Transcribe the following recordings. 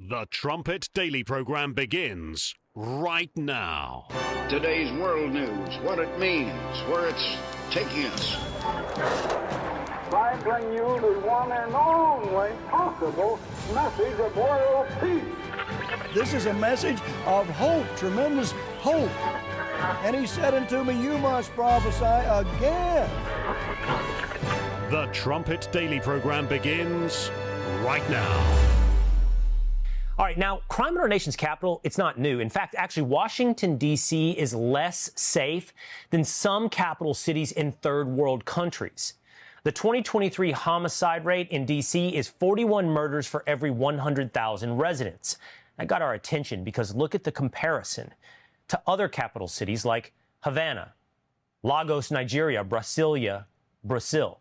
The Trumpet Daily program begins right now. Today's world news, what it means, where it's taking us. I bring you the one and only possible message of world peace. This is a message of hope, tremendous hope. And he said unto me, you must prophesy again. The Trumpet Daily program begins right now. All right, now, crime in our nation's capital, it's not new. In fact, actually, Washington, D.C. is less safe than some capital cities in third world countries. The 2023 homicide rate in D.C. is 41 murders for every 100,000 residents. That got our attention because look at the comparison to other capital cities like Havana, Lagos, Nigeria, Brasilia, Brazil.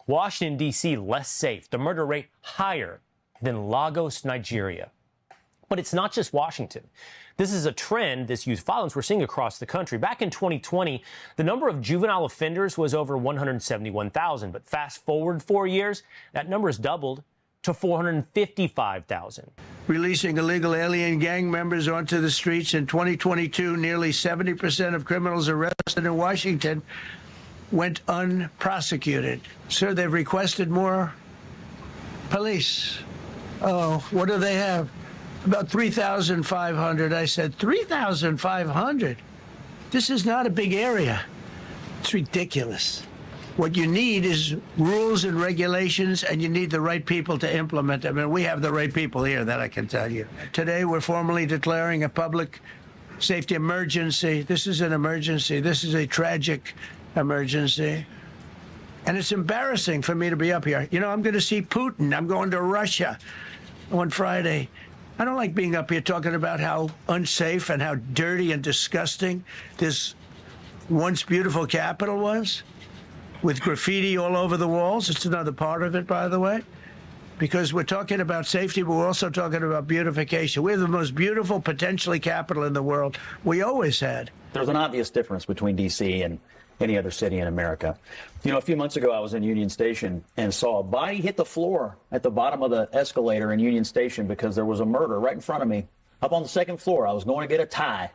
Washington, D.C. less safe. The murder rate higher than Lagos, Nigeria. But it's not just Washington. This is a trend, this youth violence, we're seeing across the country. Back in 2020, the number of juvenile offenders was over 171,000. But fast forward 4 years, that number has doubled to 455,000. Releasing illegal alien gang members onto the streets in 2022, nearly 70% of criminals arrested in Washington went unprosecuted. Sir, they've requested more police. Oh, what do they have? About 3,500. I said, 3,500? This is not a big area. It's ridiculous. What you need is rules and regulations, and you need the right people to implement them. And we have the right people here, that I can tell you. Today, we're formally declaring a public safety emergency. This is an emergency. This is a tragic emergency. And it's embarrassing for me to be up here. You know, I'm going to see Putin. I'm going to Russia on Friday. I don't like being up here talking about how unsafe and how dirty and disgusting this once beautiful capital was, with graffiti all over the walls. It's another part of it, by the way, because we're talking about safety, but we're also talking about beautification. We have the most beautiful, potentially, capital in the world. We always had. There's an obvious difference between D.C. and any other city in America. You know, a few months ago, I was in Union Station and saw a body hit the floor at the bottom of the escalator in Union Station because there was a murder right in front of me. Up on the second floor, I was going to get a tie,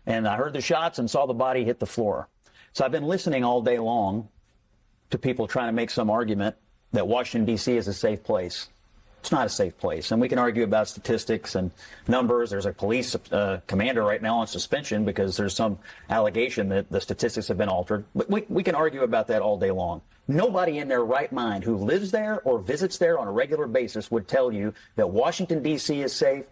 and I heard the shots and saw the body hit the floor. So I've been listening all day long to people trying to make some argument that Washington, D.C. is a safe place. It's not a safe place. And we can argue about statistics and numbers. There's a police commander right now on suspension because there's some allegation that the statistics have been altered. But we can argue about that all day long. Nobody in their right mind who lives there or visits there on a regular basis would tell you that Washington, D.C. is safe.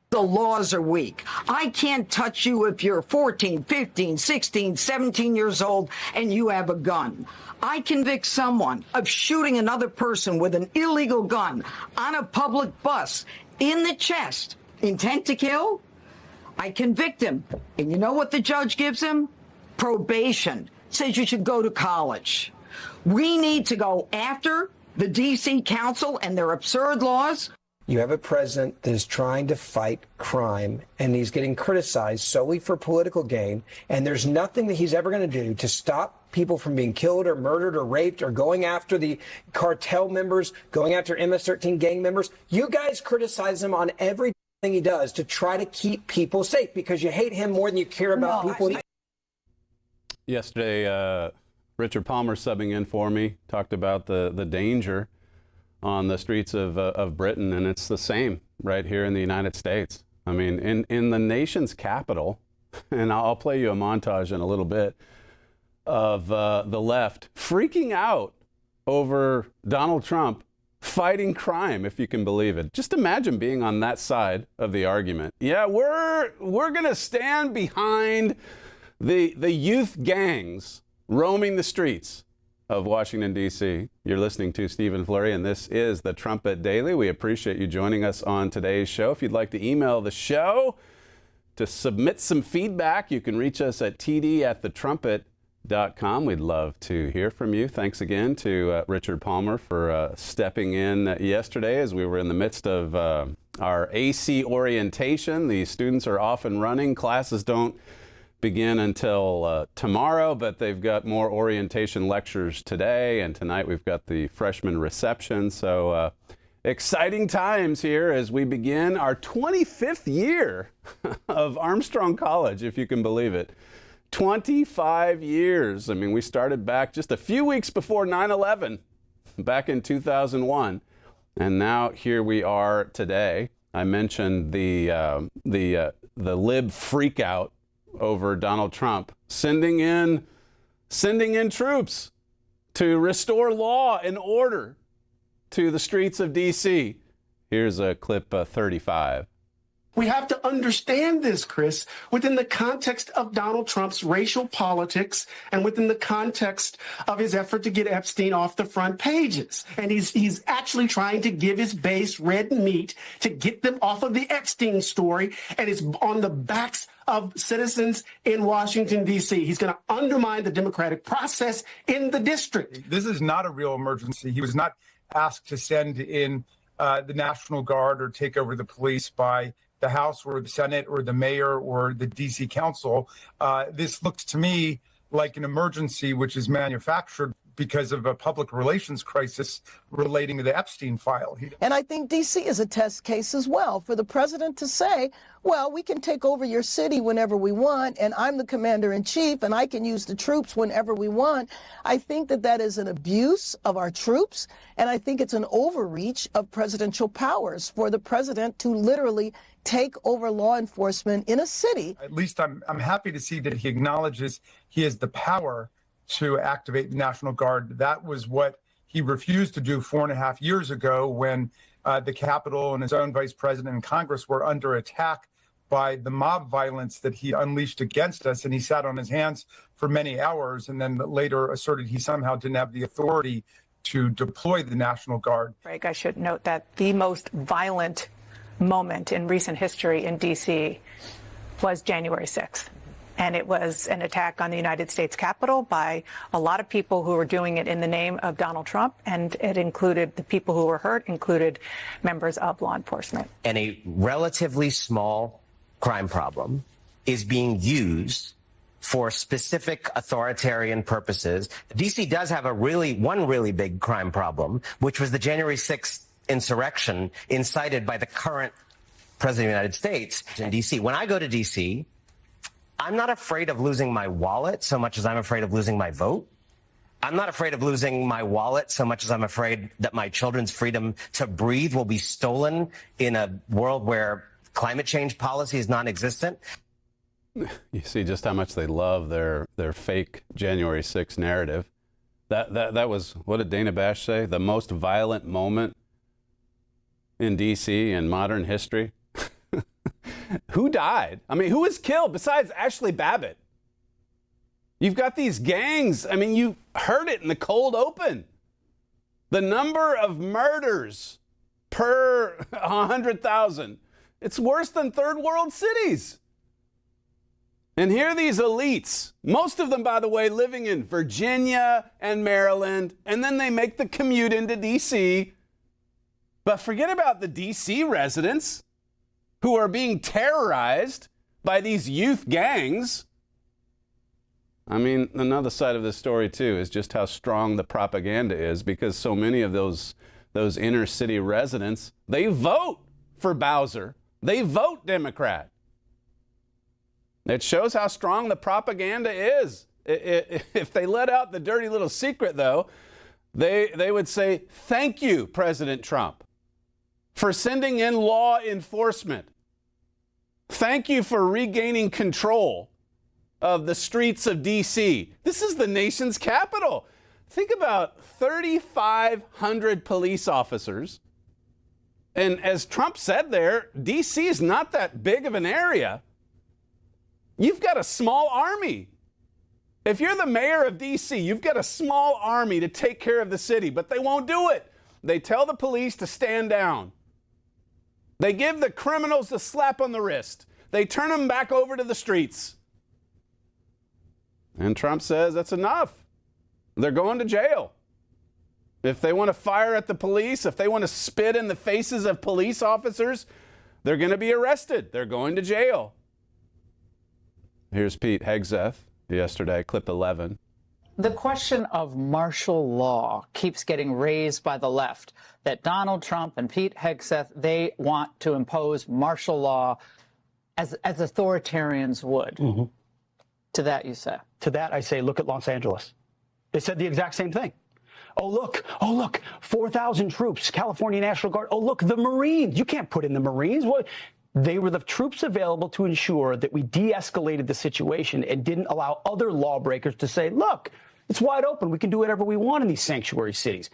The laws are weak. I can't touch you if you're 14, 15, 16, 17 years old and you have a gun. I convict someone of shooting another person with an illegal gun on a public bus in the chest, intent to kill. I convict him. And you know what the judge gives him? Probation. Says you should go to college. We need to go after the D.C. Council and their absurd laws. You have a president that is trying to fight crime, and he's getting criticized solely for political gain, and there's nothing that he's ever going to do to stop people from being killed or murdered or raped or going after the cartel members, going after MS-13 gang members. You guys criticize him on everything he does to try to keep people safe because you hate him more than you care about people. Yesterday, Richard Palmer subbing in for me talked about the danger on the streets of Britain, and it's the same right here in the United States. I mean, in the nation's capital, and I'll play you a montage in a little bit, of the left freaking out over Donald Trump fighting crime, if you can believe it. Just imagine being on that side of the argument. Yeah, we're going to stand behind the youth gangs roaming the streets of Washington, D.C. You're listening to Stephen Flurry, and this is the Trumpet Daily. We appreciate you joining us on today's show. If you'd like to email the show to submit some feedback, you can reach us at td@thetrumpet.com. We'd love to hear from you. Thanks again to Richard Palmer for stepping in yesterday as we were in the midst of our AC orientation. The students are off and running. Classes don't begin until tomorrow, but they've got more orientation lectures today, and tonight we've got the freshman reception. So Exciting times here as we begin our 25th year of Armstrong College, if you can believe it. 25 years. I mean, we started back just a few weeks before 9/11, back in 2001. And now here we are today. I mentioned the lib freakout over Donald Trump sending in troops to restore law and order to the streets of D.C. Here's a clip 35. We have to understand this, Chris, within the context of Donald Trump's racial politics and within the context of his effort to get Epstein off the front pages. And he's actually trying to give his base red meat to get them off of the Epstein story, and it's on the backs of citizens in Washington, D.C. He's going to undermine the democratic process in the district. This is not a real emergency. He was not asked to send in the National Guard or take over the police by the House or the Senate or the mayor or the D.C. Council. This looks to me like an emergency which is manufactured because of a public relations crisis relating to the Epstein file. And I think D.C. is a test case as well for the president to say, well, we can take over your city whenever we want, and I'm the commander in chief, and I can use the troops whenever we want. I think that that is an abuse of our troops, and I think it's an overreach of presidential powers for the president to literally take over law enforcement in a city. At least I'm happy to see that he acknowledges he has the power to activate the National Guard. That was what he refused to do 4.5 years ago when the Capitol and his own vice president and Congress were under attack by the mob violence that he unleashed against us. And he sat on his hands for many hours and then later asserted he somehow didn't have the authority to deploy the National Guard. I should note that the most violent moment in recent history in D.C. was January 6th. And it was an attack on the United States Capitol by a lot of people who were doing it in the name of Donald Trump. And it included the people who were hurt, included members of law enforcement. And a relatively small crime problem is being used for specific authoritarian purposes. D.C. does have one really big crime problem, which was the January 6th insurrection incited by the current president of the United States in D.C. When I go to D.C., I'm not afraid of losing my wallet so much as I'm afraid of losing my vote. I'm not afraid of losing my wallet so much as I'm afraid that my children's freedom to breathe will be stolen in a world where climate change policy is non-existent. You see just how much they love their fake January 6th narrative. That was, what did Dana Bash say? The most violent moment in D.C. in modern history. Who died? I mean, who was killed besides Ashley Babbitt? You've got these gangs. I mean, you heard it in the cold open. The number of murders per 100,000. It's worse than third world cities. And here are these elites, most of them, by the way, living in Virginia and Maryland, and then they make the commute into D.C. But forget about the D.C. residents who are being terrorized by these youth gangs. I mean, another side of this story, too, is just how strong the propaganda is, because so many of those inner city residents, they vote for Bowser. They vote Democrat. It shows how strong the propaganda is. If they let out the dirty little secret, though, they would say, thank you, President Trump, for sending in law enforcement. Thank you for regaining control of the streets of D.C. This is the nation's capital. Think about 3,500 police officers. And as Trump said there, D.C. is not that big of an area. You've got a small army. If you're the mayor of D.C., you've got a small army to take care of the city, but they won't do it. They tell the police to stand down. They give the criminals a slap on the wrist. They turn them back over to the streets. And Trump says that's enough. They're going to jail. If they want to fire at the police, if they want to spit in the faces of police officers, they're going to be arrested. They're going to jail. Here's Pete Hegseth yesterday, clip 11. The question of martial law keeps getting raised by the left, that Donald Trump and Pete Hegseth, they want to impose martial law as authoritarians would. Mm-hmm. To that you say? To that I say, look at Los Angeles. They said the exact same thing. Oh, look, 4,000 troops, California National Guard. Oh, look, the Marines. You can't put in the Marines. What? They were the troops available to ensure that we de-escalated the situation and didn't allow other lawbreakers to say, look, it's wide open. We can do whatever we want in these sanctuary cities.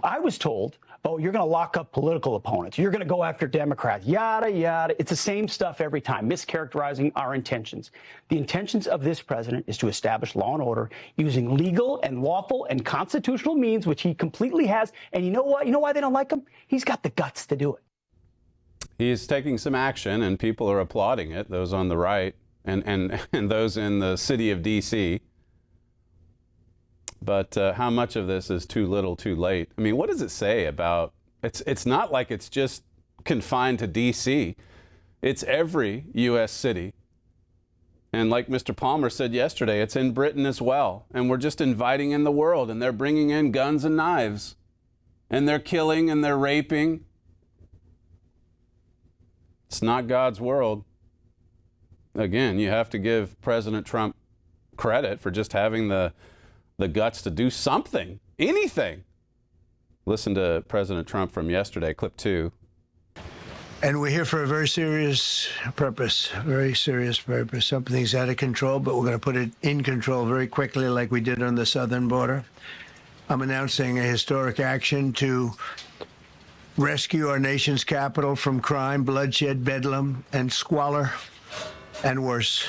I was told, oh, you're going to lock up political opponents. You're going to go after Democrats, yada, yada. It's the same stuff every time, mischaracterizing our intentions. The intentions of this president is to establish law and order using legal and lawful and constitutional means, which he completely has. And you know what? You know why they don't like him? He's got the guts to do it. He's taking some action, and people are applauding it, those on the right and those in the city of D.C., but how much of this is too little, too late? I mean, what does it say about, it's not like it's just confined to D.C. It's every U.S. city. And like Mr. Palmer said yesterday, it's in Britain as well. And we're just inviting in the world, and they're bringing in guns and knives. And they're killing and they're raping. It's not God's world. Again, you have to give President Trump credit for just having the guts to do something, anything. Listen to President Trump from yesterday, clip 2. And we're here for a very serious purpose, Something's out of control, but we're going to put it in control very quickly like we did on the southern border. I'm announcing a historic action to rescue our nation's capital from crime, bloodshed, bedlam, and squalor, and worse.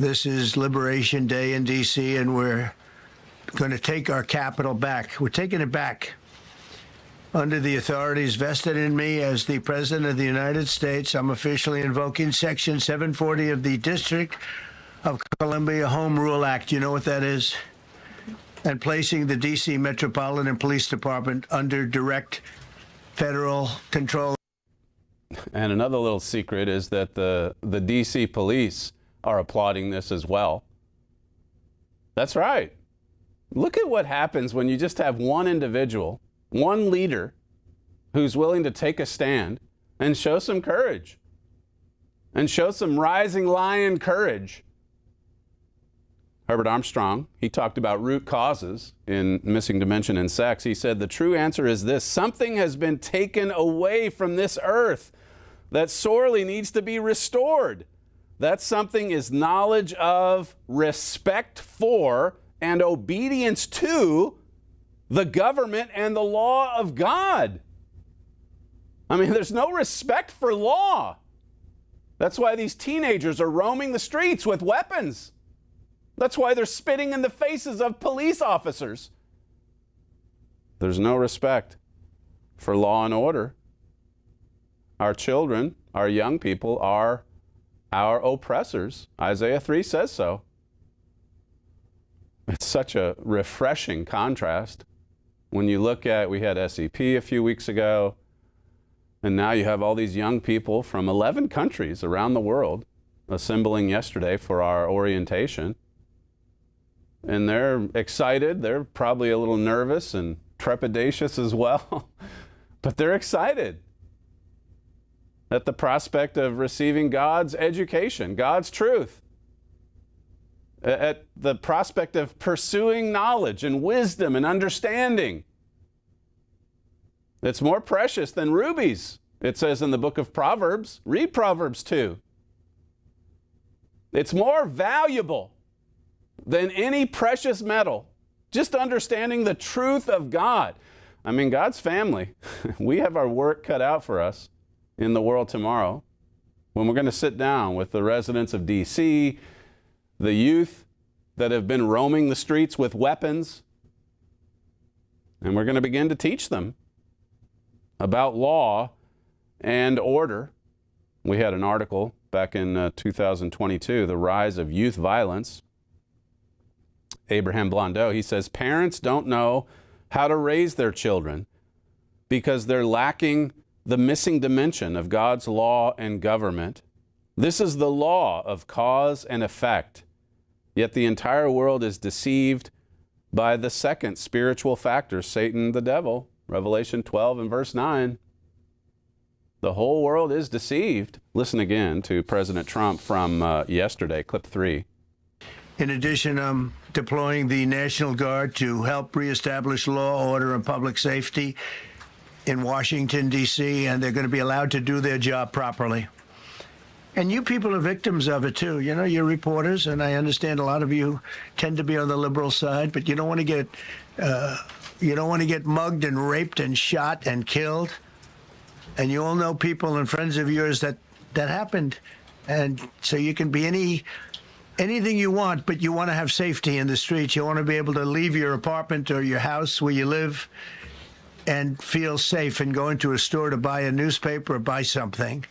This is Liberation Day in D.C., and we're going to take our capital back. We're taking it back. Under the authorities vested in me as the President of the United States, I'm officially invoking Section 740 of the District of Columbia Home Rule Act. You know what that is? And placing the D.C. Metropolitan Police Department under direct federal control. And another little secret is that the D.C. police are applauding this as well. That's right. Look at what happens when you just have one individual, one leader, who's willing to take a stand and show some courage and show some rising lion courage. Herbert Armstrong, he talked about root causes in Missing Dimension and Sex. He said, the true answer is this: something has been taken away from this earth that sorely needs to be restored. That something is knowledge of, respect for, and obedience to the government and the law of God. I mean, there's no respect for law. That's why these teenagers are roaming the streets with weapons. That's why they're spitting in the faces of police officers. There's no respect for law and order. Our children, our young people, are our oppressors. Isaiah 3 says so. It's such a refreshing contrast. When you look at, we had SEP a few weeks ago, and now you have all these young people from 11 countries around the world assembling yesterday for our orientation. And they're excited. They're probably a little nervous and trepidatious as well. But they're excited at the prospect of receiving God's education, God's truth, at the prospect of pursuing knowledge and wisdom and understanding. It's more precious than rubies, it says in the book of Proverbs. Read Proverbs 2. It's more valuable than any precious metal, just understanding the truth of God. I mean, God's family, we have our work cut out for us in the world tomorrow when we're going to sit down with the residents of D.C., the youth that have been roaming the streets with weapons, and we're going to begin to teach them about law and order. We had an article back in 2022, The Rise of Youth Violence. Abraham Blondeau, he says, parents don't know how to raise their children because they're lacking the missing dimension of God's law and government. This is the law of cause and effect. Yet the entire world is deceived by the second spiritual factor, Satan, the devil. Revelation 12 and verse 9. The whole world is deceived. Listen again to President Trump from yesterday, clip 3. In addition, I'm deploying the National Guard to help reestablish law, order, and public safety in Washington, D.C., and they're going to be allowed to do their job properly. And you people are victims of it, too. You know, you're reporters, and I understand a lot of you tend to be on the liberal side, but you don't want to get mugged and raped and shot and killed. And you all know people and friends of yours that happened. And so you can be anything you want, but you want to have safety in the streets. You want to be able to leave your apartment or your house where you live and feel safe and go into a store to buy a newspaper or buy something.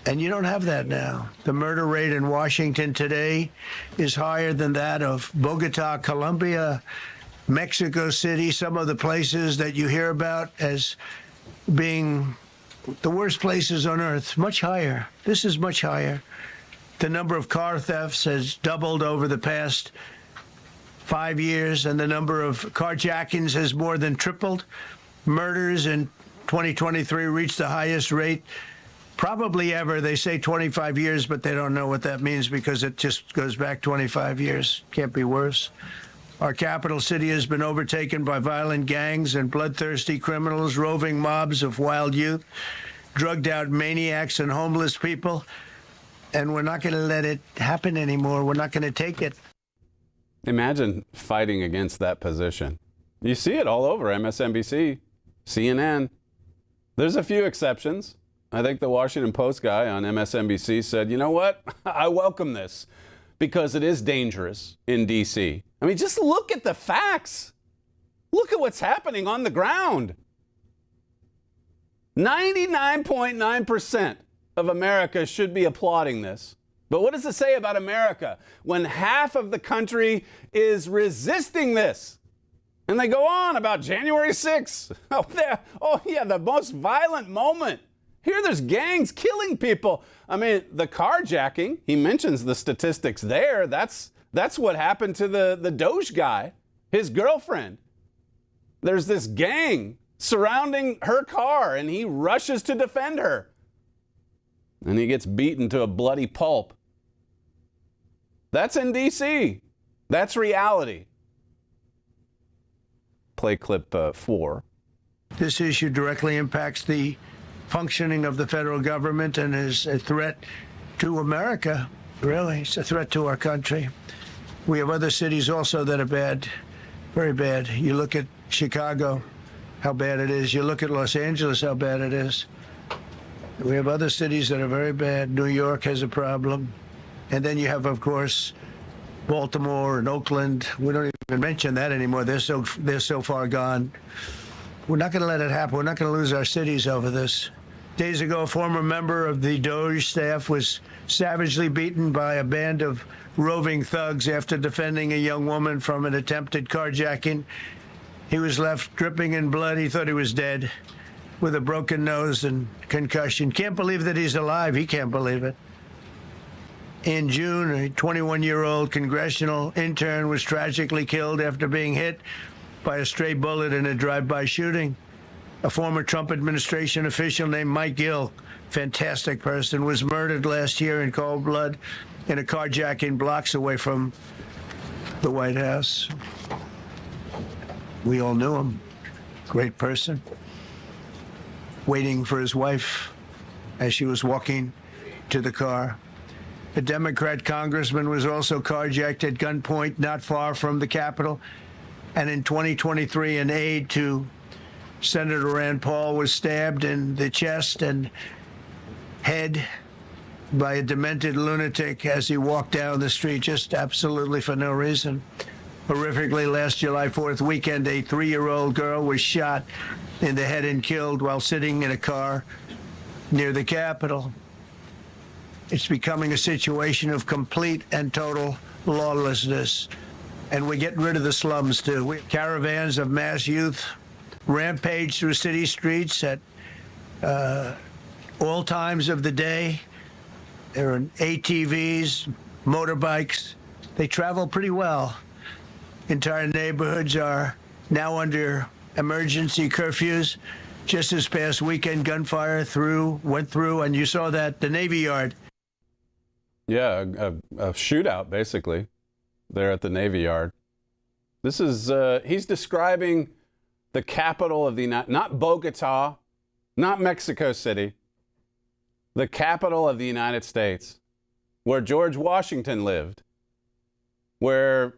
And you don't have that now. The murder rate in Washington today is higher than that of Bogota, Colombia, Mexico City, some of the places that you hear about as being the worst places on earth. Much higher. This is much higher. The number of car thefts has doubled over the past 5 years, and the number of carjackings has more than tripled. Murders in 2023 reached the highest rate probably ever. They say 25 years, but they don't know what that means because it just goes back 25 years. Can't be worse. Our capital city has been overtaken by violent gangs and bloodthirsty criminals, roving mobs of wild youth, drugged out maniacs and homeless people. And we're not going to let it happen anymore. We're not going to take it. Imagine fighting against that position. You see it all over MSNBC, CNN. There's a few exceptions. I think the Washington Post guy on MSNBC said, you know what? I welcome this because it is dangerous in D.C. I mean, just look at the facts. Look at what's happening on the ground. 99.9% of America should be applauding this. But what does it say about America when half of the country is resisting this? And they go on about January 6th. Oh, yeah, the most violent moment. Here there's gangs killing people. I mean, the carjacking, he mentions the statistics there. That's what happened to the Doge guy, his girlfriend. There's this gang surrounding her car, and he rushes to defend her. And he gets beaten to a bloody pulp. That's in D.C. That's reality. Play clip 4. This issue directly impacts the functioning of the federal government and is a threat to America, really. It's a threat to our country. We have other cities also that are bad, very bad. You look at Chicago, how bad it is. You look at Los Angeles, how bad it is. We have other cities that are very bad. New York has a problem. And then you have, of course, Baltimore and Oakland. We don't even mention that anymore. They're so far gone. We're not going to let it happen. We're not going to lose our cities over this. Days ago, a former member of the Doge staff was savagely beaten by a band of roving thugs after defending a young woman from an attempted carjacking. He was left dripping in blood. He thought he was dead with a broken nose and concussion. Can't believe that he's alive. He can't believe it. In June, a 21-year-old congressional intern was tragically killed after being hit by a stray bullet in a drive-by shooting. A former Trump administration official named Mike Gill, fantastic person, was murdered last year in cold blood in a carjacking blocks away from the White House. We all knew him. Great person. Waiting for his wife as she was walking to the car. A Democrat congressman was also carjacked at gunpoint not far from the Capitol. And in 2023, an aide to Senator Rand Paul was stabbed in the chest and head by a demented lunatic as he walked down the street, just absolutely for no reason. Horrifically, last July 4th weekend, a 3-year-old girl was shot in the head and killed while sitting in a car near the Capitol. It's becoming a situation of complete and total lawlessness. And we're getting rid of the slums, too. Caravans of mass youth rampage through city streets at all times of the day. There are ATVs, motorbikes, They travel pretty well. Entire neighborhoods are now under emergency curfews. Just this past weekend, gunfire went through, and you saw that, the Navy Yard. Yeah, a shootout, basically, there at the Navy Yard. This is, he's describing the capital of the United, not Bogota, not Mexico City, the capital of the United States, where George Washington lived, where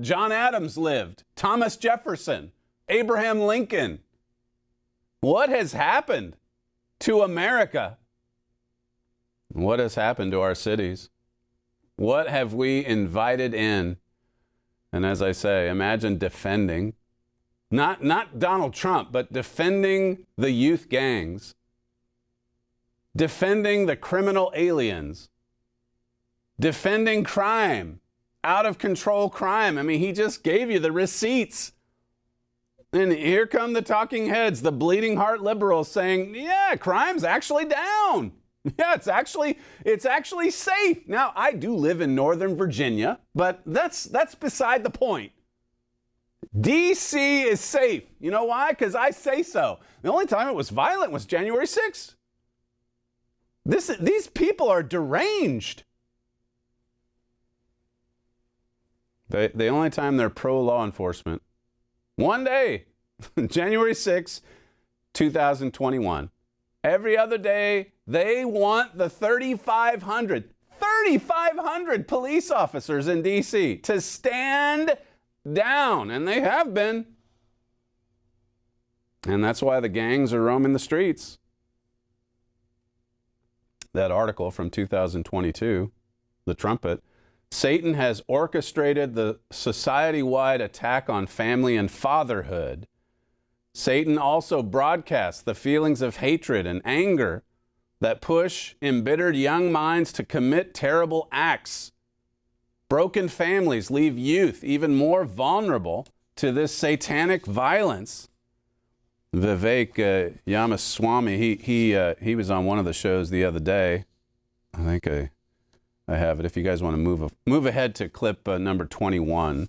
John Adams lived, Thomas Jefferson, Abraham Lincoln. What has happened to America? What has happened to our cities? What have we invited in? And as I say, imagine defending, not Donald Trump, but defending the youth gangs, defending the criminal aliens, defending crime, out of control crime. I mean, he just gave you the receipts. And here come the talking heads, the bleeding heart liberals saying, yeah, crime's actually down. Yeah, it's actually safe. Now, I do live in Northern Virginia, but that's beside the point. D.C. is safe. You know why? Because I say so. The only time it was violent was January 6th. These people are deranged. The only time they're pro-law enforcement, one day, January 6, 2021. Every other day, they want the 3,500 police officers in D.C. to stand down, and they have been. And that's why the gangs are roaming the streets. That article from 2022, the Trumpet, Satan has orchestrated the society-wide attack on family and fatherhood. Satan also broadcasts the feelings of hatred and anger that push embittered young minds to commit terrible acts. Broken families leave youth even more vulnerable to this satanic violence. Vivek Yamaswamy, he was on one of the shows the other day. I think I have it. If you guys want to move ahead to clip number 21.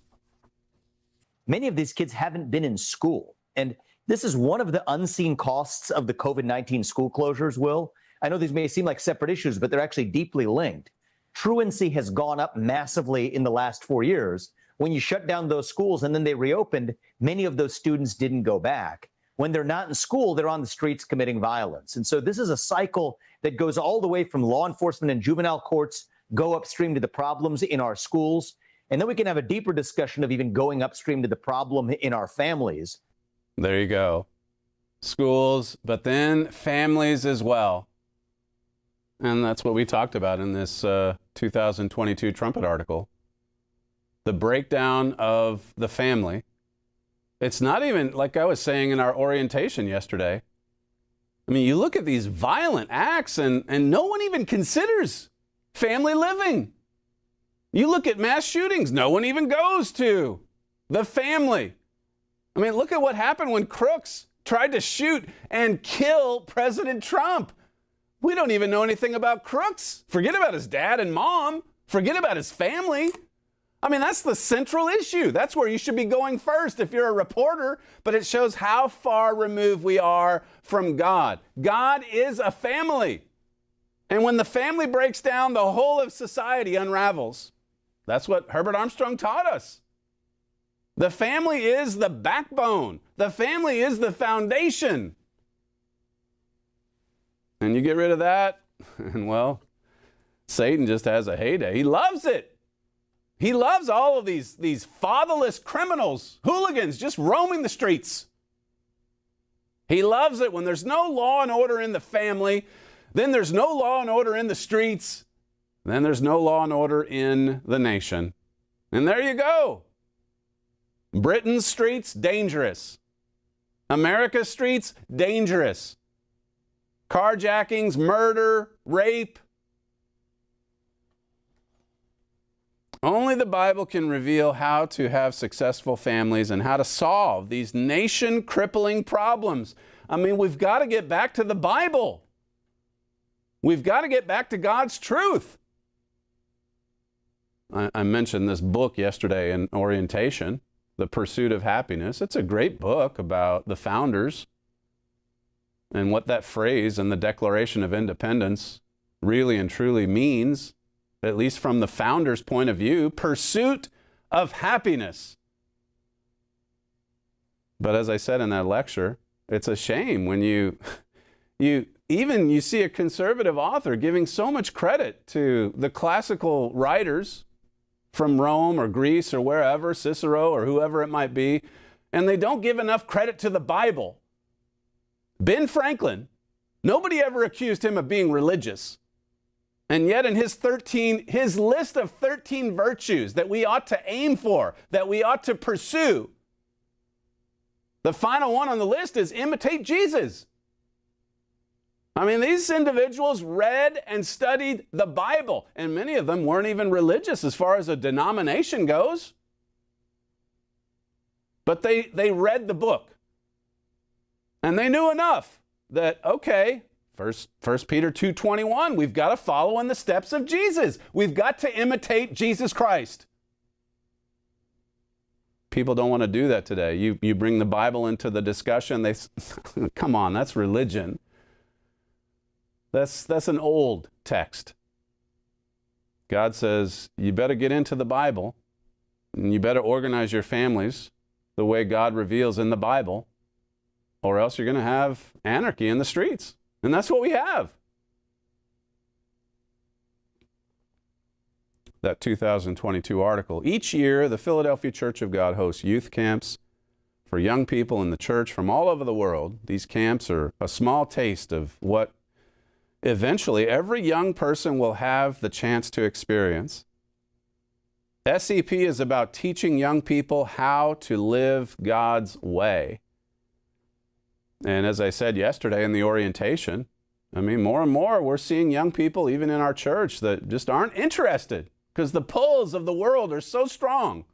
Many of these kids haven't been in school, and this is one of the unseen costs of the COVID-19 school closures, Will. I know these may seem like separate issues, but they're actually deeply linked. Truancy has gone up massively in the last 4 years. When you shut down those schools and then they reopened, many of those students didn't go back. When they're not in school, they're on the streets committing violence. And so this is a cycle that goes all the way from law enforcement and juvenile courts, go upstream to the problems in our schools. And then we can have a deeper discussion of even going upstream to the problem in our families. There you go. Schools, but then families as well. And that's what we talked about in this 2022 Trumpet article. The breakdown of the family. It's not even like I was saying in our orientation yesterday. I mean, you look at these violent acts and no one even considers family living. You look at mass shootings, no one even goes to the family. I mean, look at what happened when crooks tried to shoot and kill President Trump. We don't even know anything about crooks. Forget about his dad and mom. Forget about his family. I mean, that's the central issue. That's where you should be going first if you're a reporter, but it shows how far removed we are from God. God is a family. And when the family breaks down, the whole of society unravels. That's what Herbert Armstrong taught us. The family is the backbone. The family is the foundation. And you get rid of that, and well, Satan just has a heyday. He loves it. He loves all of these fatherless criminals, hooligans just roaming the streets. He loves it when there's no law and order in the family, then there's no law and order in the streets, then there's no law and order in the nation. And there you go. Britain's streets, dangerous. America's streets, dangerous. Carjackings, murder, rape. Only the Bible can reveal how to have successful families and how to solve these nation-crippling problems. I mean, we've got to get back to the Bible. We've got to get back to God's truth. I mentioned this book yesterday in orientation, The Pursuit of Happiness. It's a great book about the founders and what that phrase in the Declaration of Independence really and truly means, at least from the founders' point of view, pursuit of happiness. But as I said in that lecture, it's a shame when you see a conservative author giving so much credit to the classical writers from Rome or Greece or wherever, Cicero or whoever it might be, and they don't give enough credit to the Bible. Ben Franklin, nobody ever accused him of being religious. And yet in his list of 13 virtues that we ought to aim for, that we ought to pursue, the final one on the list is imitate Jesus. I mean, these individuals read and studied the Bible, and many of them weren't even religious as far as a denomination goes. But they read the book. And they knew enough that, okay, First Peter 2:21, we've got to follow in the steps of Jesus. We've got to imitate Jesus Christ. People don't want to do that today. You bring the Bible into the discussion, they come on, that's religion. That's an old text. God says, you better get into the Bible, and you better organize your families the way God reveals in the Bible, or else you're going to have anarchy in the streets. And that's what we have. That 2022 article. Each year, the Philadelphia Church of God hosts youth camps for young people in the church from all over the world. These camps are a small taste of what eventually every young person will have the chance to experience. SEP is about teaching young people how to live God's way. And as I said yesterday in the orientation, I mean, more and more we're seeing young people, even in our church, that just aren't interested because the pulls of the world are so strong.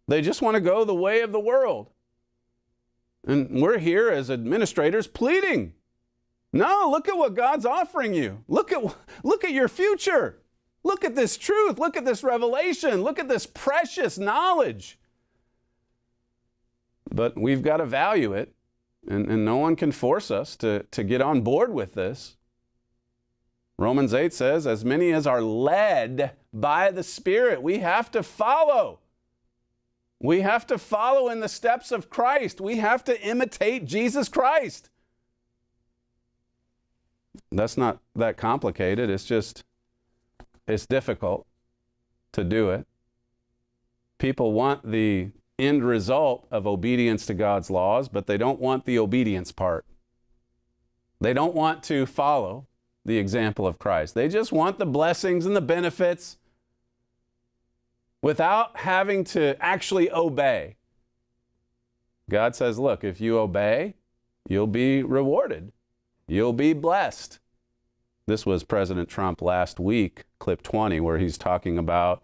They just want to go the way of the world. And we're here as administrators pleading, no, look at what God's offering you. Look at your future. Look at this truth. Look at this revelation. Look at this precious knowledge. But we've got to value it, and no one can force us to get on board with this. Romans 8 says, as many as are led by the Spirit, we have to follow. We have to follow in the steps of Christ. We have to imitate Jesus Christ. That's not that complicated. It's difficult to do it. People want the end result of obedience to God's laws, but they don't want the obedience part. They don't want to follow the example of Christ. They just want the blessings and the benefits without having to actually obey. God says, look, if you obey, you'll be rewarded. You'll be blessed. This was President Trump last week, clip 20, where he's talking about,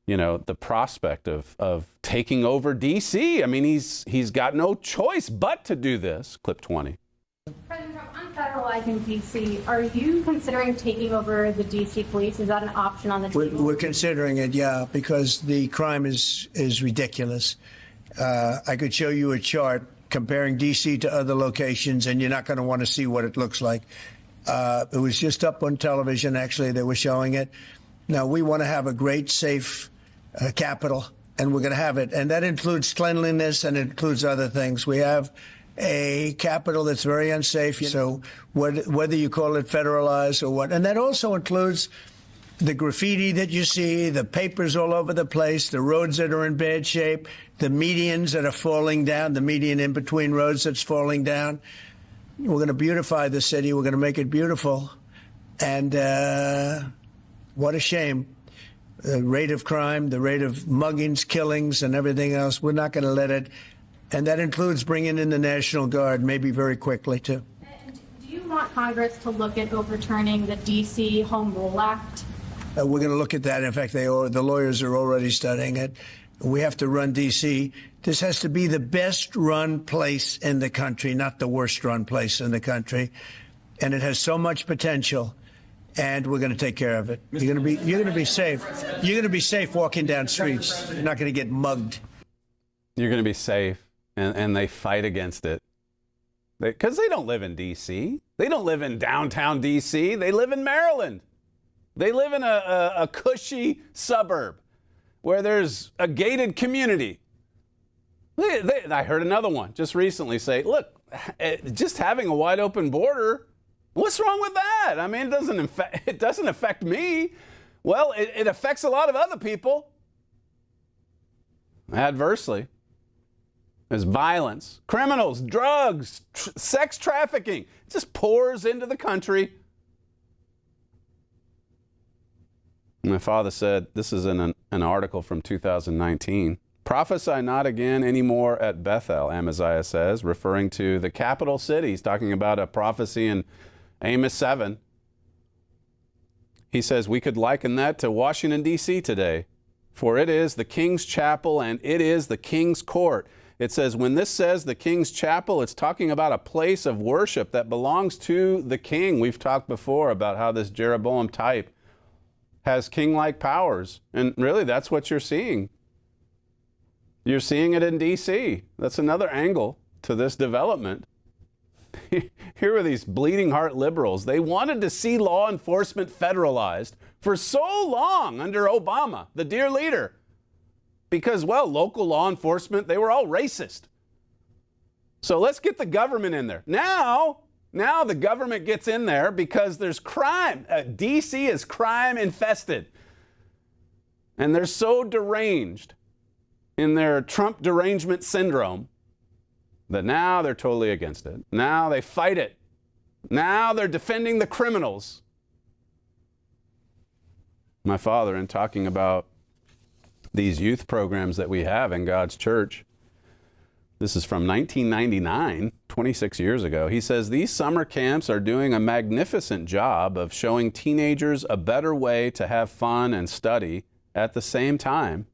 the prospect of taking over D.C. I mean, he's got no choice but to do this. Clip 20. President Trump, on federalizing D.C., are you considering taking over the D.C. police? Is that an option on the table? We're considering it, yeah, because the crime is ridiculous. I could show you a chart comparing D.C. to other locations, and you're not going to want to see what it looks like. It was just up on television, actually. They were showing it. Now, we want to have a great, safe capital, and we're going to have it. And that includes cleanliness, and it includes other things. We have a capital that's very unsafe, so whether you call it federalized or what. And that also includes the graffiti that you see, the papers all over the place, the roads that are in bad shape, the medians that are falling down, the median in between roads that's falling down. We're going to beautify the city. We're going to make it beautiful. And what a shame. The rate of crime, the rate of muggings, killings, and everything else, we're not going to let it. And that includes bringing in the National Guard, maybe very quickly, too. And do you want Congress to look at overturning the D.C. Home Rule Act? We're going to look at that. In fact, the lawyers are already studying it. We have to run D.C. This has to be the best run place in the country, not the worst run place in the country. And it has so much potential. and we're going to take care of it. You're going to be safe. You're going to be safe walking down streets. You're not going to get mugged. You're going to be safe, and they fight against it. Because they don't live in D.C. They don't live in downtown D.C. They live in Maryland. They live in a cushy suburb where there's a gated community. I heard another one just recently say, look, just having a wide open border, what's wrong with that? I mean, it doesn't affect me. Well, it affects a lot of other people adversely. There's violence, criminals, drugs, sex trafficking. It just pours into the country. My father said, this is in an article from 2019, prophesy not again anymore at Bethel, Amaziah says, referring to the capital city. He's talking about a prophecy in Amos 7. He says, we could liken that to Washington, D.C. today, for it is the king's chapel and it is the king's court. It says, when this says the king's chapel, it's talking about a place of worship that belongs to the king. We've talked before about how this Jeroboam type has king-like powers. And really, that's what you're seeing. You're seeing it in D.C. That's another angle to this development. Here were these bleeding heart liberals. They wanted to see law enforcement federalized for so long under Obama, the dear leader. Because, well, local law enforcement, they were all racist. So let's get the government in there. Now the government gets in there because there's crime. D.C. is crime infested. And they're so deranged in their Trump derangement syndrome that now they're totally against it. Now they fight it. Now they're defending the criminals. My father, in talking about these youth programs that we have in God's church, this is from 1999, 26 years ago. He says, these summer camps are doing a magnificent job of showing teenagers a better way to have fun and study at the same time.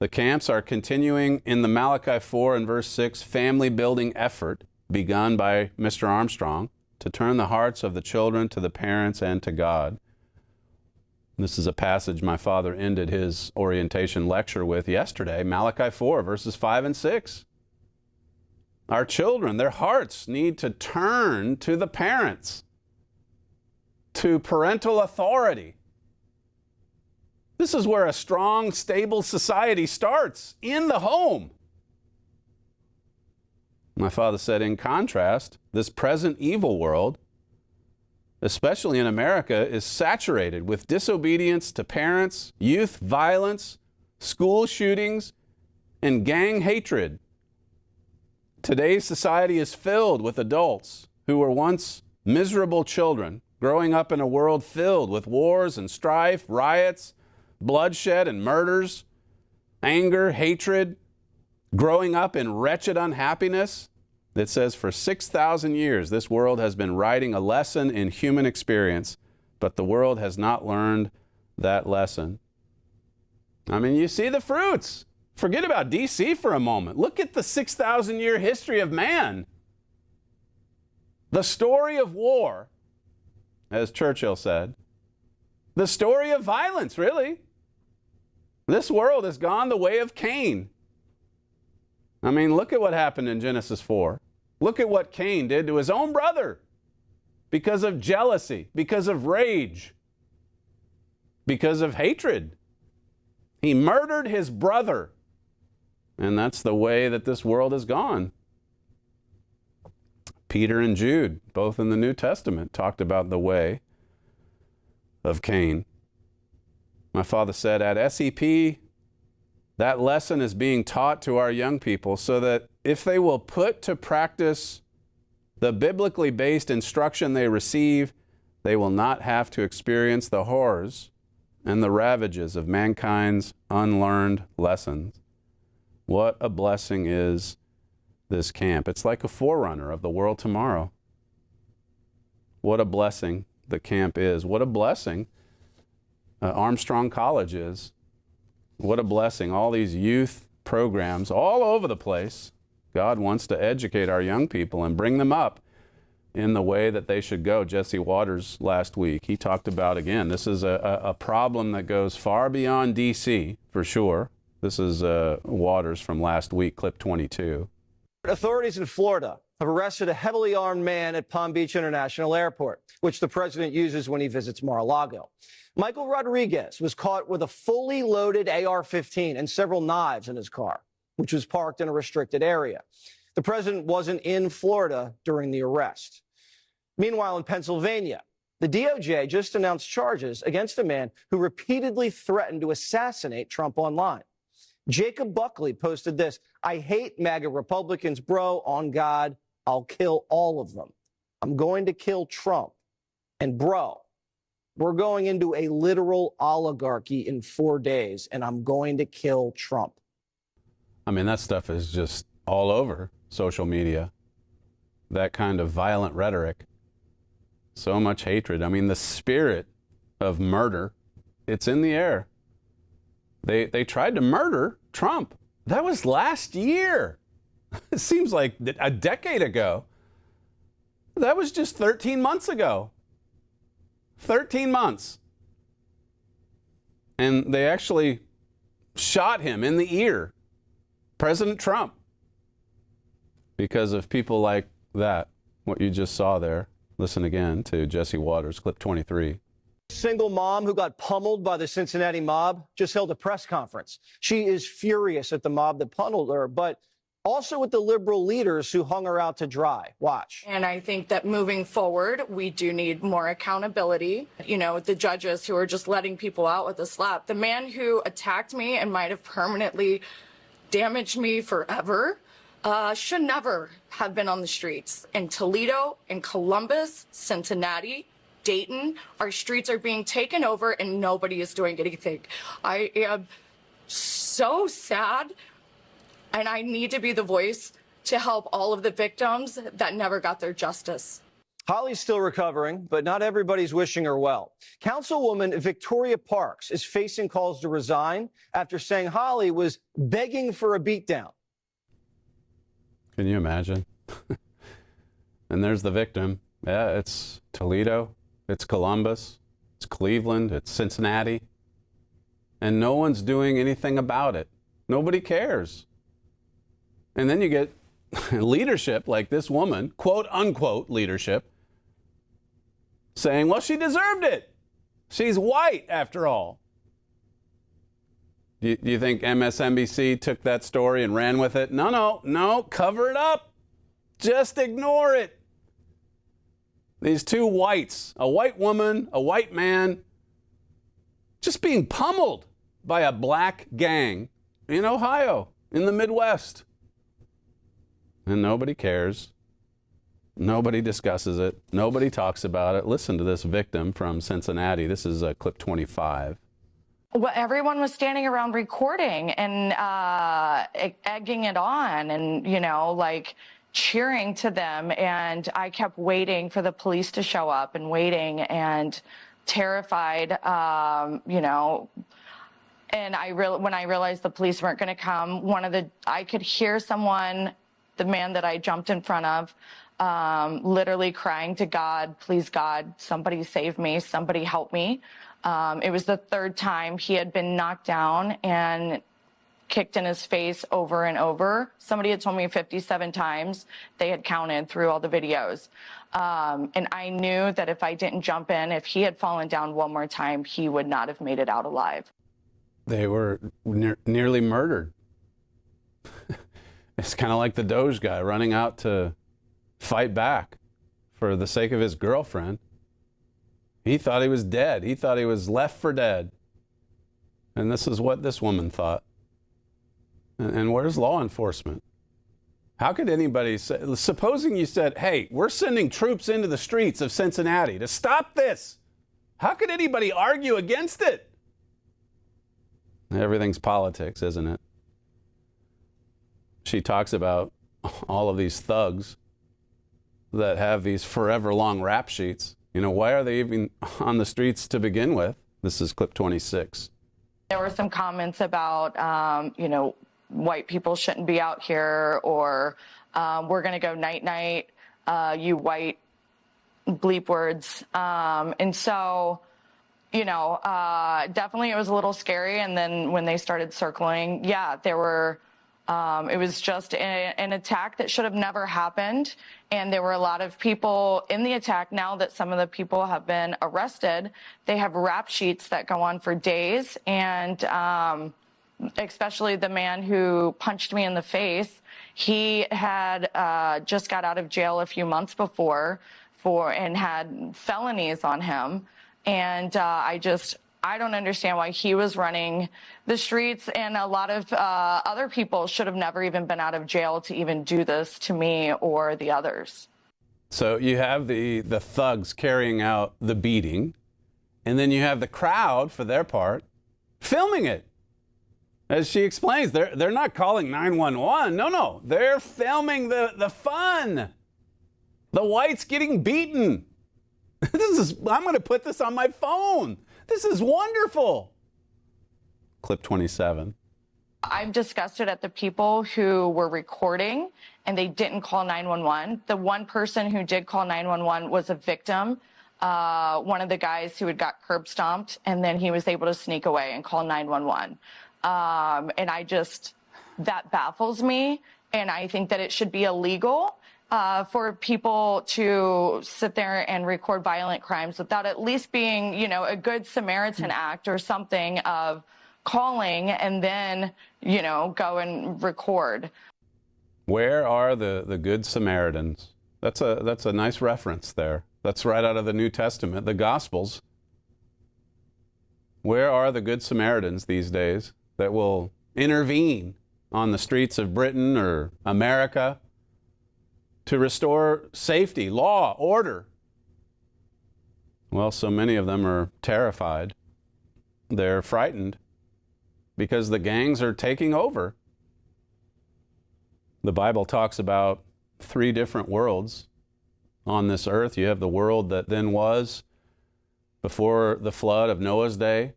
The camps are continuing in the Malachi 4 and verse 6 family building effort begun by Mr. Armstrong to turn the hearts of the children to the parents and to God. This is a passage my father ended his orientation lecture with yesterday, Malachi 4, verses 5 and 6. Our children, their hearts need to turn to the parents, to parental authority. This is where a strong, stable society starts, in the home. My father said, in contrast, this present evil world, especially in America, is saturated with disobedience to parents, youth violence, school shootings, and gang hatred. Today's society is filled with adults who were once miserable children, growing up in a world filled with wars and strife, riots, bloodshed and murders, anger, hatred, growing up in wretched unhappiness. It says, for 6,000 years, this world has been writing a lesson in human experience, but the world has not learned that lesson. I mean, you see the fruits. Forget about D.C. for a moment. Look at the 6,000-year history of man. The story of war, as Churchill said. The story of violence, really. This world has gone the way of Cain. I mean, look at what happened in Genesis 4. Look at what Cain did to his own brother because of jealousy, because of rage, because of hatred. He murdered his brother. And that's the way that this world has gone. Peter and Jude, both in the New Testament, talked about the way of Cain. My father said at SEP, that lesson is being taught to our young people so that if they will put to practice the biblically based instruction they receive, they will not have to experience the horrors and the ravages of mankind's unlearned lessons. What a blessing is this camp. It's like a forerunner of the world tomorrow. What a blessing the camp is. What a blessing Armstrong College is. What a blessing. All these youth programs all over the place. God wants to educate our young people and bring them up in the way that they should go. Jesse Waters last week, he talked about, again, this is a problem that goes far beyond D.C., for sure. This is Waters from last week, clip 22. Authorities in Florida have arrested a heavily armed man at Palm Beach International Airport, which the president uses when he visits Mar-a-Lago. Michael Rodriguez was caught with a fully loaded AR-15 and several knives in his car, which was parked in a restricted area. The president wasn't in Florida during the arrest. Meanwhile, in Pennsylvania, the DOJ just announced charges against a man who repeatedly threatened to assassinate Trump online. Jacob Buckley posted this: "I hate MAGA Republicans, bro. On God, I'll kill all of them. I'm going to kill Trump. And bro, we're going into a literal oligarchy in 4 days, and I'm going to kill Trump." I mean, that stuff is just all over social media. That kind of violent rhetoric. So much hatred. I mean, the spirit of murder, it's in the air. They tried to murder Trump. That was last year. It seems like a decade ago. That was just 13 months ago. 13 months. And they actually shot him in the ear, President Trump, because of people like that, what you just saw there. Listen again to Jesse Waters, clip 23. Single mom who got pummeled by the Cincinnati mob just held a press conference. She is furious at the mob that pummeled her, but also with the liberal leaders who hung her out to dry. Watch. And I think that moving forward, we do need more accountability. You know, the judges who are just letting people out with a slap. The man who attacked me and might have permanently damaged me forever should never have been on the streets. In Toledo, in Columbus, Cincinnati, Dayton, our streets are being taken over and nobody is doing anything. I am so sad, and I need to be the voice to help all of the victims that never got their justice. Holly's still recovering, but not everybody's wishing her well. Councilwoman Victoria Parks is facing calls to resign after saying Holly was begging for a beatdown. Can you imagine? And there's the victim. Yeah, it's Toledo. It's Columbus, it's Cleveland, it's Cincinnati, and no one's doing anything about it. Nobody cares. And then you get leadership like this woman, quote unquote leadership, saying, well, she deserved it. She's white after all. Do you think MSNBC took that story and ran with it? No, cover it up. Just ignore it. These two whites, a white woman, a white man, just being pummeled by a black gang in Ohio, in the Midwest. And nobody cares. Nobody discusses it. Nobody talks about it. Listen to this victim from Cincinnati. This is clip 25. Well, everyone was standing around recording and egging it on and, you know, like cheering to them. And I kept waiting for the police to show up and waiting and terrified, you know. And when I realized the police weren't going to come, I could hear someone, the man that I jumped in front of, literally crying to God, please God, somebody save me, somebody help me. It was the third time he had been knocked down and kicked in his face over and over. Somebody had told me 57 times. They had counted through all the videos. And I knew that if I didn't jump in, if he had fallen down one more time, he would not have made it out alive. They were nearly murdered. It's kind of like the Doge guy running out to fight back for the sake of his girlfriend. He thought he was dead. He thought he was left for dead. And this is what this woman thought. And where's law enforcement? How could anybody say, supposing you said, hey, we're sending troops into the streets of Cincinnati to stop this. How could anybody argue against it? Everything's politics, isn't it? She talks about all of these thugs that have these forever long rap sheets. You know, why are they even on the streets to begin with? This is clip 26. There were some comments about, you know, white people shouldn't be out here, or we're going to go night-night, you white bleep words. And so, definitely it was a little scary. And then when they started circling, there were, it was just an attack that should have never happened. And there were a lot of people in the attack. Now that some of the people have been arrested, they have rap sheets that go on for days. And especially the man who punched me in the face, he had just got out of jail a few months before and had felonies on him. And I don't understand why he was running the streets, and a lot of other people should have never even been out of jail to even do this to me or the others. So you have the thugs carrying out the beating, and then you have the crowd, for their part, filming it. As she explains, they're not calling 911. No, they're filming the fun. The whites getting beaten. I'm going to put this on my phone. This is wonderful. Clip 27. I've discussed at the people who were recording and they didn't call 911. The one person who did call 911 was a victim, one of the guys who had got curb stomped, and then he was able to sneak away and call 911. And that baffles me. And I think that it should be illegal for people to sit there and record violent crimes without at least being, a good Samaritan act or something of calling and then, go and record. Where are the good Samaritans? That's a nice reference there. That's right out of the New Testament, the Gospels. Where are the good Samaritans these days that will intervene on the streets of Britain or America to restore safety, law, order? Well, so many of them are terrified. They're frightened because the gangs are taking over. The Bible talks about 3 different worlds on this earth. You have the world that then was before the flood of Noah's day.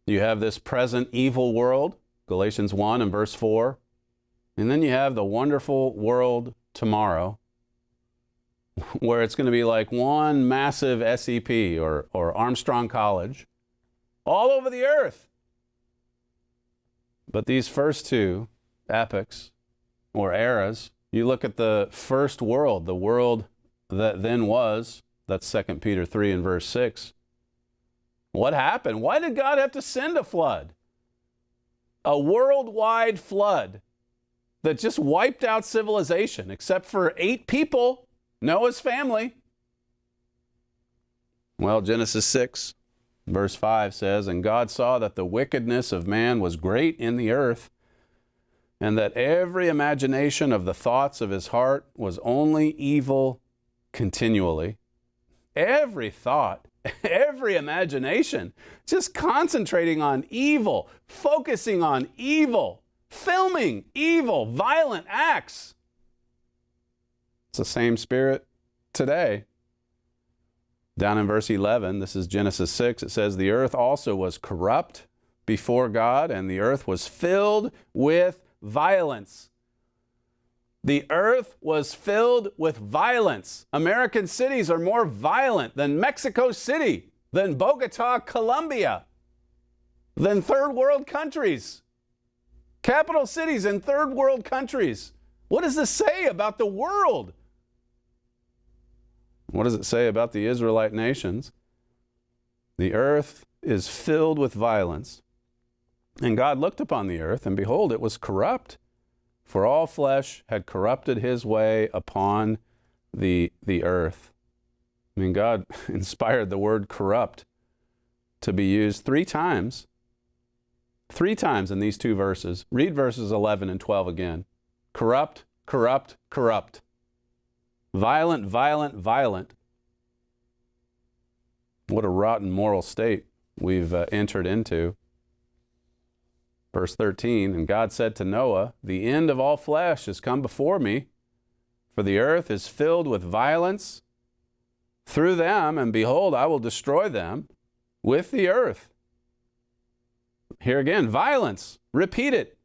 You have this present evil world, Galatians 1 and verse 4. And then you have the wonderful world tomorrow, where it's going to be like one massive SEP or Armstrong College all over the earth. But these first 2 epochs or eras, you look at the first world, the world that then was, that's 2 Peter 3 and verse 6. What happened? Why did God have to send a flood? A worldwide flood that just wiped out civilization, except for 8 people, Noah's family. Well, Genesis 6, verse 5 says, "And God saw that the wickedness of man was great in the earth, and that every imagination of the thoughts of his heart was only evil continually." Every thought, every imagination, just concentrating on evil, focusing on evil, filming evil, violent acts. It's the same spirit today. Down in verse 11, this is Genesis 6, it says, "The earth also was corrupt before God, and the earth was filled with violence." The earth was filled with violence. American cities are more violent than Mexico City, than Bogota, Colombia, than third world countries. Capital cities in third world countries. What does this say about the world? What does it say about the Israelite nations? The earth is filled with violence. And God looked upon the earth, and behold, it was corrupt. For all flesh had corrupted his way upon the earth. I mean, God inspired the word corrupt to be used 3 times. 3 times in these 2 verses. Read verses 11 and 12 again. Corrupt, corrupt, corrupt. Violent, violent, violent. What a rotten moral state we've entered into. Verse 13, "And God said to Noah, the end of all flesh has come before me, for the earth is filled with violence through them, and behold, I will destroy them with the earth." Here again, violence. Repeat it.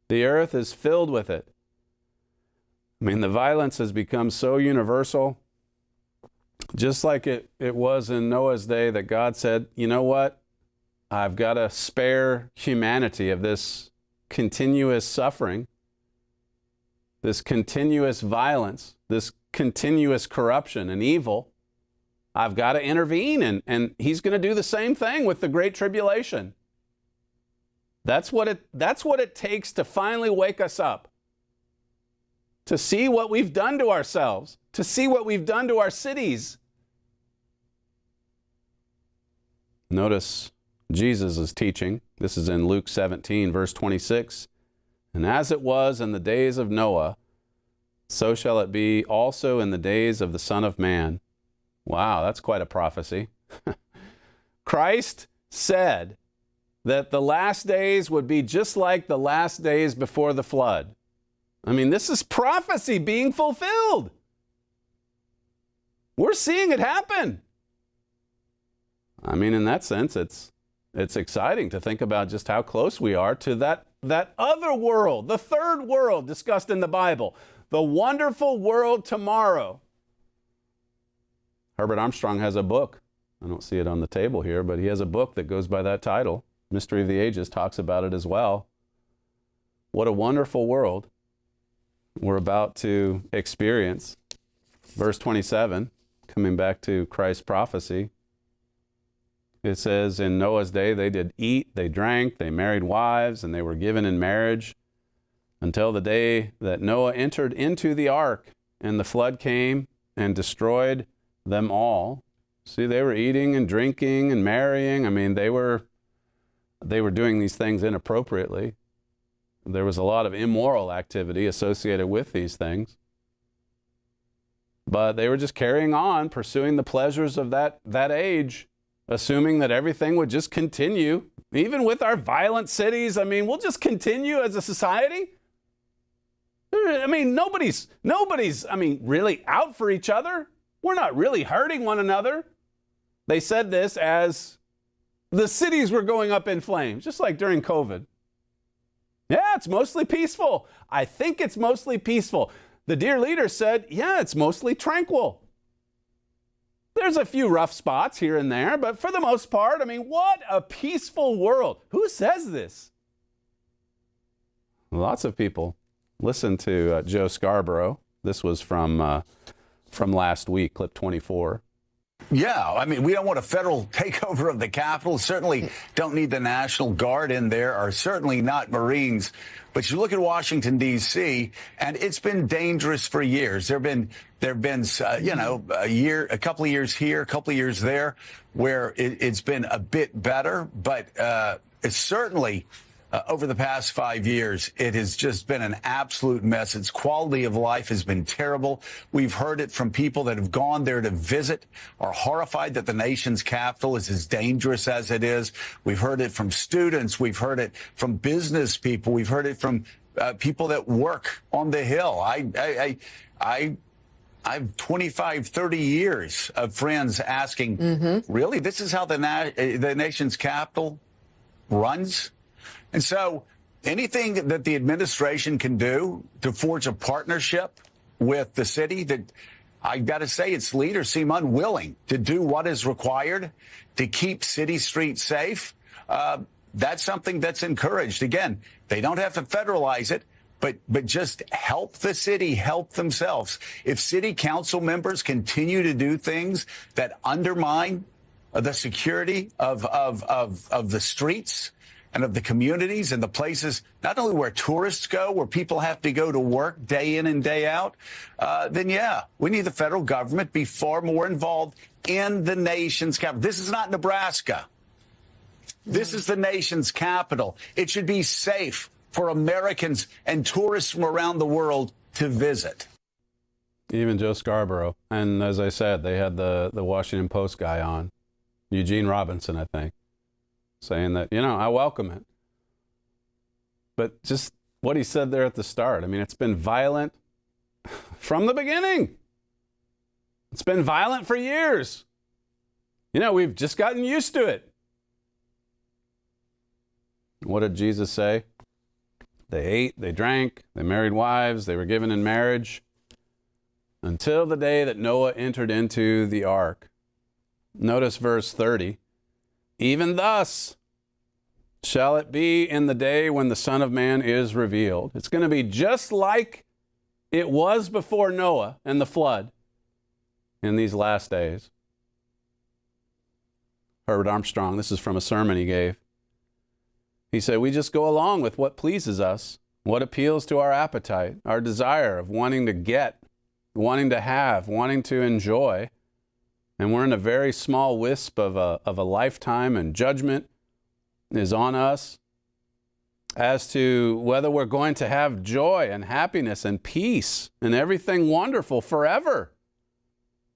The earth is filled with it. I mean, the violence has become so universal Just like it was in Noah's day that God said, you know what? I've got to spare humanity of this continuous suffering, this continuous violence, this continuous corruption and evil. I've got to intervene, and he's going to do the same thing with the Great Tribulation. That's what it takes to finally wake us up, to see what we've done to ourselves, to see what we've done to our cities. Notice Jesus' teaching. This is in Luke 17, verse 26. And as it was in the days of Noah, so shall it be also in the days of the Son of Man. Wow, that's quite a prophecy. Christ said that the last days would be just like the last days before the flood. I mean, this is prophecy being fulfilled. We're seeing it happen. I mean, in that sense, it's exciting to think about just how close we are to that other world, the third world discussed in the Bible, the wonderful world tomorrow. Herbert Armstrong has a book. I don't see it on the table here, but he has a book that goes by that title. Mystery of the Ages talks about it as well. What a wonderful world we're about to experience. Verse 27, coming back to Christ's prophecy, it says, in Noah's day they did eat, they drank, they married wives, and they were given in marriage until the day that Noah entered into the ark, and the flood came and destroyed them all. See, they were eating and drinking and marrying. I mean, they were doing these things inappropriately. There was a lot of immoral activity associated with these things. But they were just carrying on, pursuing the pleasures of that age, assuming that everything would just continue. Even with our violent cities, I mean, we'll just continue as a society. I mean, nobody's, I mean, really out for each other. We're not really hurting one another. They said this as the cities were going up in flames, just like during COVID. Yeah, it's mostly peaceful. I think it's mostly peaceful. The dear leader said, yeah, it's mostly tranquil. There's a few rough spots here and there, but for the most part, I mean, what a peaceful world. Who says this? Lots of people. Listen to Joe Scarborough. This was from last week, clip 24. Yeah, I mean, we don't want a federal takeover of the Capitol. Certainly don't need the National Guard in there, or certainly not Marines. But you look at Washington, D.C., and it's been dangerous for years. There have been a couple of years here, a couple of years there, where it's been a bit better. But it's certainly over the past 5 years, it has just been an absolute mess. Its quality of life has been terrible. We've heard it from people that have gone there to visit, are horrified that the nation's capital is as dangerous as it is. We've heard it from students. We've heard it from business people. We've heard it from people that work on the Hill. I have 25, 30 years of friends asking, really, this is how the nation's capital runs? And so anything that the administration can do to forge a partnership with the city, that I got to say its leaders seem unwilling to do what is required to keep city streets safe. That's something that's encouraged. Again, they don't have to federalize it, but just help the city help themselves. If city council members continue to do things that undermine the security of the streets and of the communities and the places, not only where tourists go, where people have to go to work day in and day out, then yeah, we need the federal government be far more involved in the nation's capital. This is not Nebraska. This is the nation's capital. It should be safe for Americans and tourists from around the world to visit. Even Joe Scarborough. And as I said, they had the Washington Post guy on, Eugene Robinson, I think, saying that, I welcome it. But just what he said there at the start, I mean, it's been violent from the beginning. It's been violent for years. We've just gotten used to it. What did Jesus say? They ate, they drank, they married wives, they were given in marriage until the day that Noah entered into the ark. Notice verse 30. Even thus shall it be in the day when the Son of Man is revealed. It's going to be just like it was before Noah and the flood in these last days. Herbert Armstrong, this is from a sermon he gave. He said, we just go along with what pleases us, what appeals to our appetite, our desire of wanting to get, wanting to have, wanting to enjoy. And we're in a very small wisp of a lifetime, and judgment is on us as to whether we're going to have joy and happiness and peace and everything wonderful forever.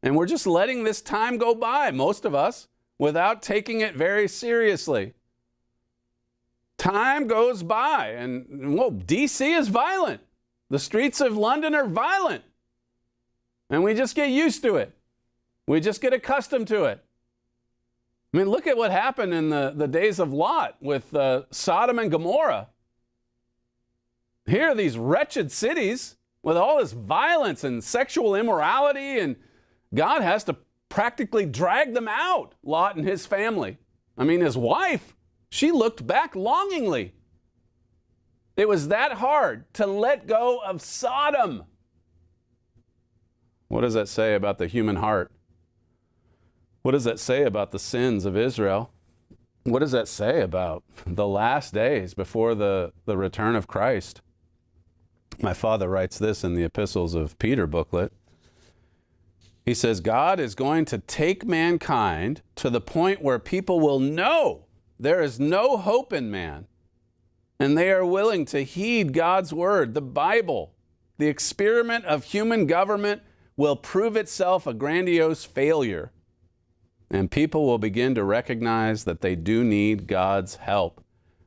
And we're just letting this time go by, most of us, without taking it very seriously. Time goes by, and well, D.C. is violent. The streets of London are violent. And we just get used to it. We just get accustomed to it. I mean, look at what happened in the days of Lot with Sodom and Gomorrah. Here are these wretched cities with all this violence and sexual immorality, and God has to practically drag them out, Lot and his family. I mean, his wife, she looked back longingly. It was that hard to let go of Sodom. What does that say about the human heart? What does that say about the sins of Israel? What does that say about the last days before the return of Christ? My father writes this in the Epistles of Peter booklet. He says, God is going to take mankind to the point where people will know there is no hope in man, and they are willing to heed God's word, the Bible. The experiment of human government will prove itself a grandiose failure, and people will begin to recognize that they do need God's help.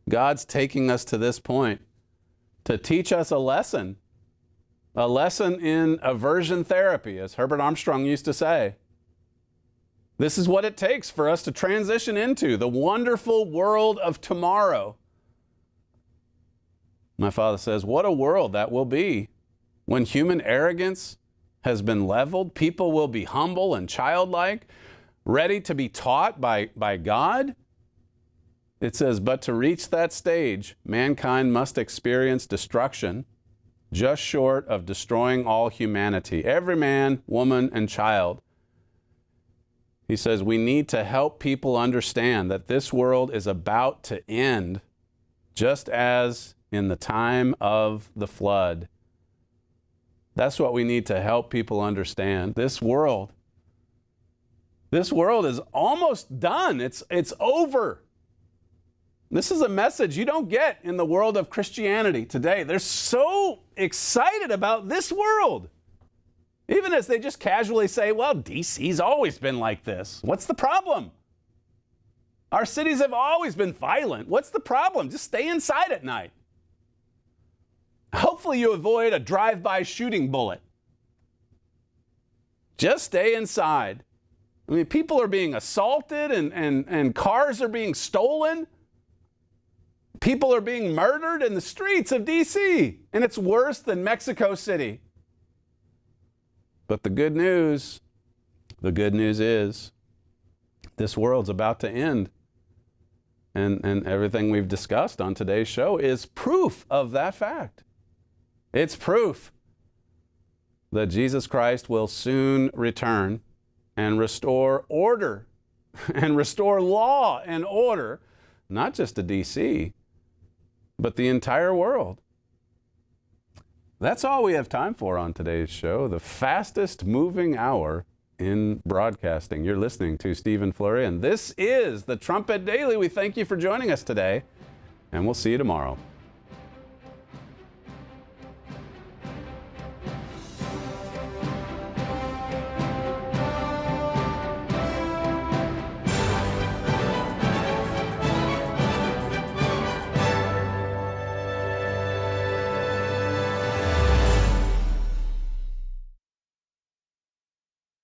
God's taking us to this point to teach us a lesson in aversion therapy, as Herbert Armstrong used to say. This is what it takes for us to transition into the wonderful world of tomorrow. My father says, what a world that will be. When human arrogance has been leveled, people will be humble and childlike, ready to be taught by God. It says, but to reach that stage, mankind must experience destruction, just short of destroying all humanity, every man, woman, and child. He says, we need to help people understand that this world is about to end, just as in the time of the flood. That's what we need to help people understand. This world is almost done. It's over. This is a message you don't get in the world of Christianity today. They're so excited about this world. Even as they just casually say, well, DC's always been like this. What's the problem? Our cities have always been violent. What's the problem? Just stay inside at night. Hopefully you avoid a drive-by shooting bullet. Just stay inside. I mean, people are being assaulted and cars are being stolen. People are being murdered in the streets of D.C., and it's worse than Mexico City. But the good news is this world's about to end. And everything we've discussed on today's show is proof of that fact. It's proof that Jesus Christ will soon return and restore order and restore law and order, not just to D.C., but the entire world. That's all we have time for on today's show, the fastest moving hour in broadcasting. You're listening to Stephen Fleury, and this is the Trumpet Daily. We thank you for joining us today, and we'll see you tomorrow.